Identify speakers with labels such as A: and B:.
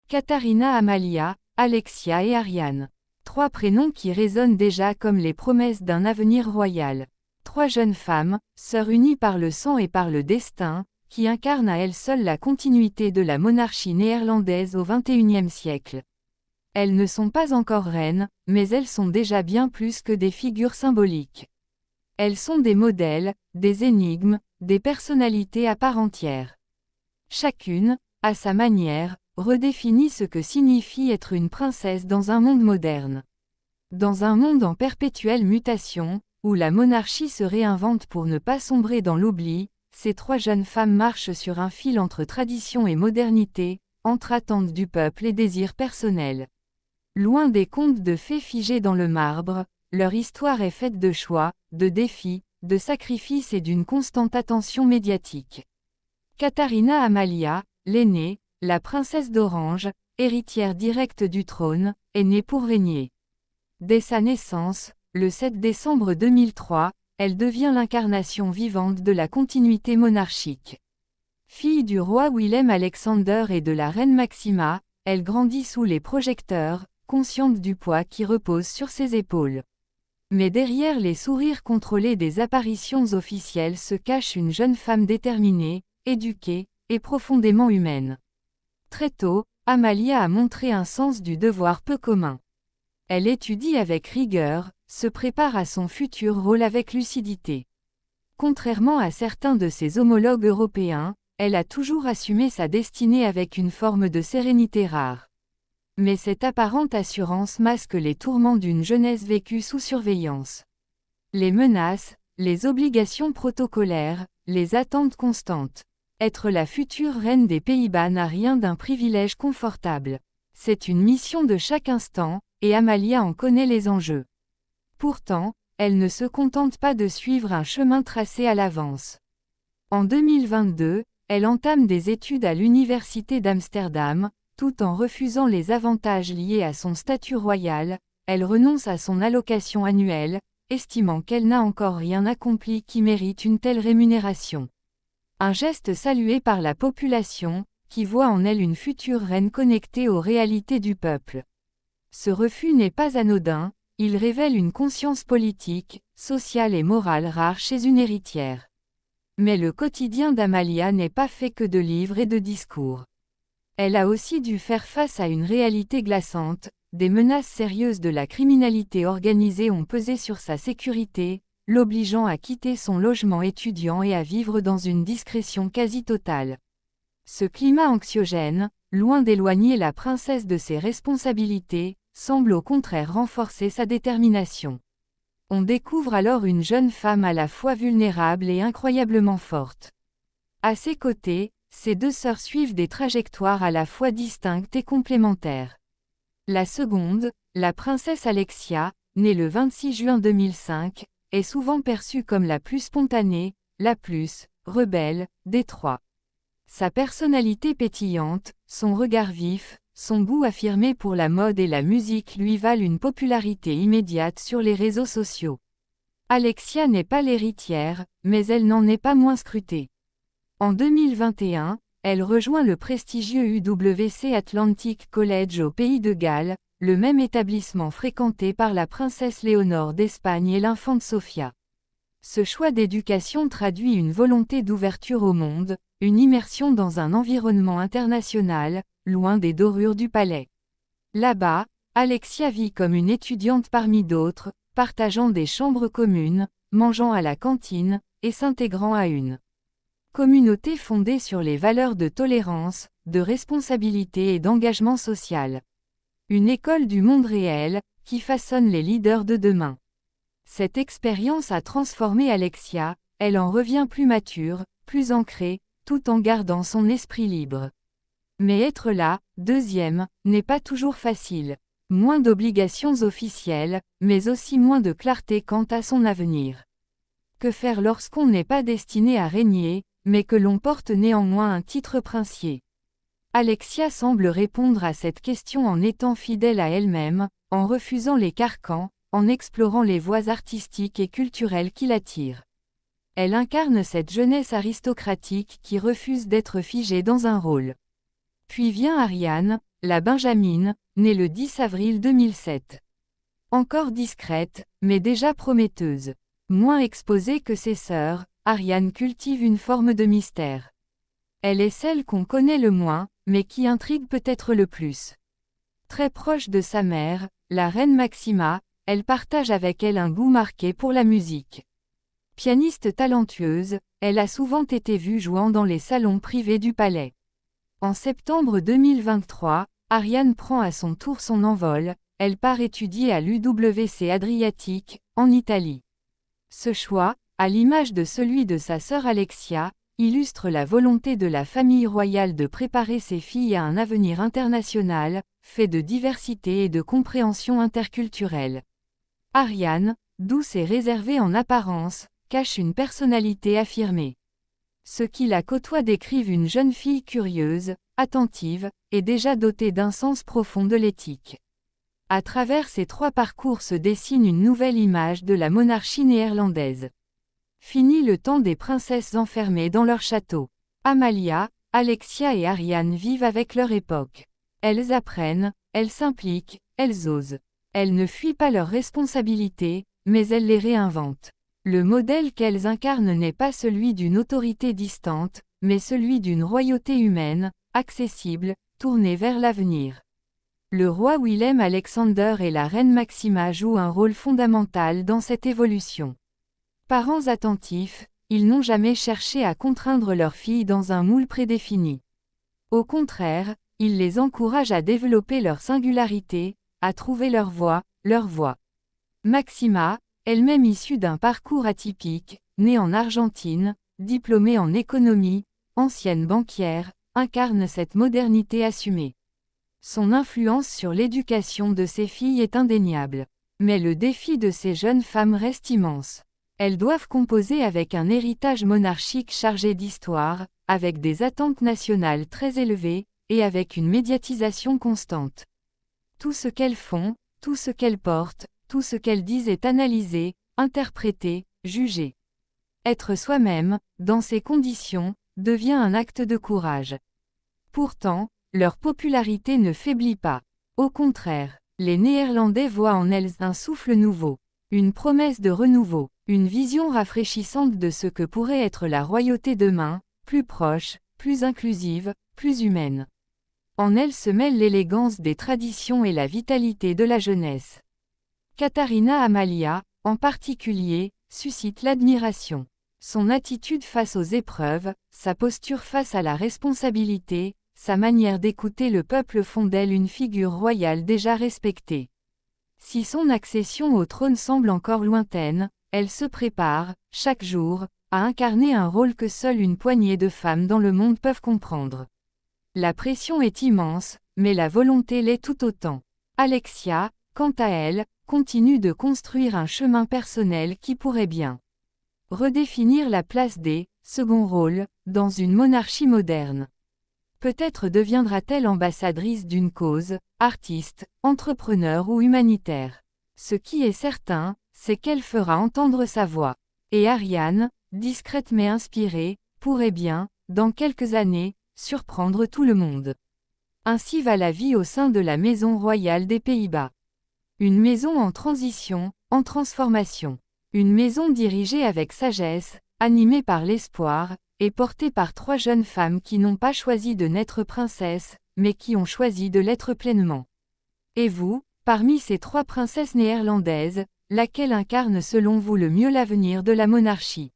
A: Katharina Amalia, Alexia et Ariane. Trois prénoms qui résonnent déjà comme les promesses d'un avenir royal. Trois jeunes femmes, sœurs unies par le sang et par le destin, qui incarnent à elles seules la continuité de la monarchie néerlandaise au XXIe siècle. Elles ne sont pas encore reines, mais elles sont déjà bien plus que des figures symboliques. Elles sont des modèles, des énigmes, des personnalités à part entière. Chacune, à sa manière, redéfinit ce que signifie être une princesse dans un monde moderne. Dans un monde en perpétuelle mutation, où la monarchie se réinvente pour ne pas sombrer dans l'oubli, ces trois jeunes femmes marchent sur un fil entre tradition et modernité, entre attentes du peuple et désirs personnels. Loin des contes de fées figés dans le marbre, leur histoire est faite de choix, de défis, de sacrifices et d'une constante attention médiatique. Katharina Amalia, l'aînée, la princesse d'Orange, héritière directe du trône, est née pour régner. Dès sa naissance, le 7 décembre 2003, elle devient l'incarnation vivante de la continuité monarchique. Fille du roi Willem-Alexander et de la reine Maxima, elle grandit sous les projecteurs, consciente du poids qui repose sur ses épaules. Mais derrière les sourires contrôlés des apparitions officielles se cache une jeune femme déterminée, éduquée, et profondément humaine. Très tôt, Amalia a montré un sens du devoir peu commun. Elle étudie avec rigueur, se prépare à son futur rôle avec lucidité. Contrairement à certains de ses homologues européens, elle a toujours assumé sa destinée avec une forme de sérénité rare. Mais cette apparente assurance masque les tourments d'une jeunesse vécue sous surveillance. Les menaces, les obligations protocolaires, les attentes constantes. Être la future reine des Pays-Bas n'a rien d'un privilège confortable. C'est une mission de chaque instant, et Amalia en connaît les enjeux. Pourtant, elle ne se contente pas de suivre un chemin tracé à l'avance. En 2022, elle entame des études à l'Université d'Amsterdam, tout en refusant les avantages liés à son statut royal, elle renonce à son allocation annuelle, estimant qu'elle n'a encore rien accompli qui mérite une telle rémunération. Un geste salué par la population, qui voit en elle une future reine connectée aux réalités du peuple. Ce refus n'est pas anodin, il révèle une conscience politique, sociale et morale rare chez une héritière. Mais le quotidien d'Amalia n'est pas fait que de livres et de discours. Elle a aussi dû faire face à une réalité glaçante, des menaces sérieuses de la criminalité organisée ont pesé sur sa sécurité, l'obligeant à quitter son logement étudiant et à vivre dans une discrétion quasi totale. Ce climat anxiogène, loin d'éloigner la princesse de ses responsabilités, semble au contraire renforcer sa détermination. On découvre alors une jeune femme à la fois vulnérable et incroyablement forte. À ses côtés, ses deux sœurs suivent des trajectoires à la fois distinctes et complémentaires. La seconde, la princesse Alexia, née le 26 juin 2005, est souvent perçue comme la plus spontanée, la plus rebelle des trois. Sa personnalité pétillante, son regard vif, son goût affirmé pour la mode et la musique lui valent une popularité immédiate sur les réseaux sociaux. Alexia n'est pas l'héritière, mais elle n'en est pas moins scrutée. En 2021, elle rejoint le prestigieux UWC Atlantic College au Pays de Galles, le même établissement fréquenté par la princesse Léonore d'Espagne et l'infante Sofia. Ce choix d'éducation traduit une volonté d'ouverture au monde, une immersion dans un environnement international, loin des dorures du palais. Là-bas, Alexia vit comme une étudiante parmi d'autres, partageant des chambres communes, mangeant à la cantine, et s'intégrant à une communauté fondée sur les valeurs de tolérance, de responsabilité et d'engagement social. Une école du monde réel, qui façonne les leaders de demain. Cette expérience a transformé Alexia, elle en revient plus mature, plus ancrée, tout en gardant son esprit libre. Mais être là, deuxième, n'est pas toujours facile. Moins d'obligations officielles, mais aussi moins de clarté quant à son avenir. Que faire lorsqu'on n'est pas destiné à régner, mais que l'on porte néanmoins un titre princier? Alexia semble répondre à cette question en étant fidèle à elle-même, en refusant les carcans, en explorant les voies artistiques et culturelles qui l'attirent. Elle incarne cette jeunesse aristocratique qui refuse d'être figée dans un rôle. Puis vient Ariane, la Benjamine, née le 10 avril 2007. Encore discrète, mais déjà prometteuse. Moins exposée que ses sœurs, Ariane cultive une forme de mystère. Elle est celle qu'on connaît le moins, mais qui intrigue peut-être le plus. Très proche de sa mère, la reine Maxima, elle partage avec elle un goût marqué pour la musique. Pianiste talentueuse, elle a souvent été vue jouant dans les salons privés du palais. En septembre 2023, Ariane prend à son tour son envol, elle part étudier à l'UWC Adriatique, en Italie. Ce choix, à l'image de celui de sa sœur Alexia, illustre la volonté de la famille royale de préparer ses filles à un avenir international, fait de diversité et de compréhension interculturelle. Ariane, douce et réservée en apparence, cache une personnalité affirmée. Ceux qui la côtoient décrivent une jeune fille curieuse, attentive, et déjà dotée d'un sens profond de l'éthique. À travers ces 3 parcours se dessine une nouvelle image de la monarchie néerlandaise. Fini le temps des princesses enfermées dans leur château. Amalia, Alexia et Ariane vivent avec leur époque. Elles apprennent, elles s'impliquent, elles osent. Elles ne fuient pas leurs responsabilités, mais elles les réinventent. Le modèle qu'elles incarnent n'est pas celui d'une autorité distante, mais celui d'une royauté humaine, accessible, tournée vers l'avenir. Le roi Willem-Alexander et la reine Maxima jouent un rôle fondamental dans cette évolution. Parents attentifs, ils n'ont jamais cherché à contraindre leurs filles dans un moule prédéfini. Au contraire, ils les encouragent à développer leur singularité, à trouver leur voie. Maxima, elle-même issue d'un parcours atypique, née en Argentine, diplômée en économie, ancienne banquière, incarne cette modernité assumée. Son influence sur l'éducation de ses filles est indéniable. Mais le défi de ces jeunes femmes reste immense. Elles doivent composer avec un héritage monarchique chargé d'histoire, avec des attentes nationales très élevées, et avec une médiatisation constante. Tout ce qu'elles font, tout ce qu'elles portent, tout ce qu'elles disent est analysé, interprété, jugé. Être soi-même, dans ces conditions, devient un acte de courage. Pourtant, leur popularité ne faiblit pas. Au contraire, les Néerlandais voient en elles un souffle nouveau, une promesse de renouveau, une vision rafraîchissante de ce que pourrait être la royauté demain, plus proche, plus inclusive, plus humaine. En elles se mêlent l'élégance des traditions et la vitalité de la jeunesse. Katharina Amalia, en particulier, suscite l'admiration. Son attitude face aux épreuves, sa posture face à la responsabilité, sa manière d'écouter le peuple font d'elle une figure royale déjà respectée. Si son accession au trône semble encore lointaine, elle se prépare, chaque jour, à incarner un rôle que seule une poignée de femmes dans le monde peuvent comprendre. La pression est immense, mais la volonté l'est tout autant. Alexia, quant à elle, continue de construire un chemin personnel qui pourrait bien redéfinir la place des second rôles dans une monarchie moderne. Peut-être deviendra-t-elle ambassadrice d'une cause, artiste, entrepreneur ou humanitaire. Ce qui est certain, c'est qu'elle fera entendre sa voix. Et Ariane, discrète mais inspirée, pourrait bien, dans quelques années, surprendre tout le monde. Ainsi va la vie au sein de la Maison royale des Pays-Bas. Une maison en transition, en transformation. Une maison dirigée avec sagesse, animée par l'espoir, et portée par 3 jeunes femmes qui n'ont pas choisi de naître princesses, mais qui ont choisi de l'être pleinement. Et vous, parmi ces 3 princesses néerlandaises, laquelle incarne selon vous le mieux l'avenir de la monarchie ?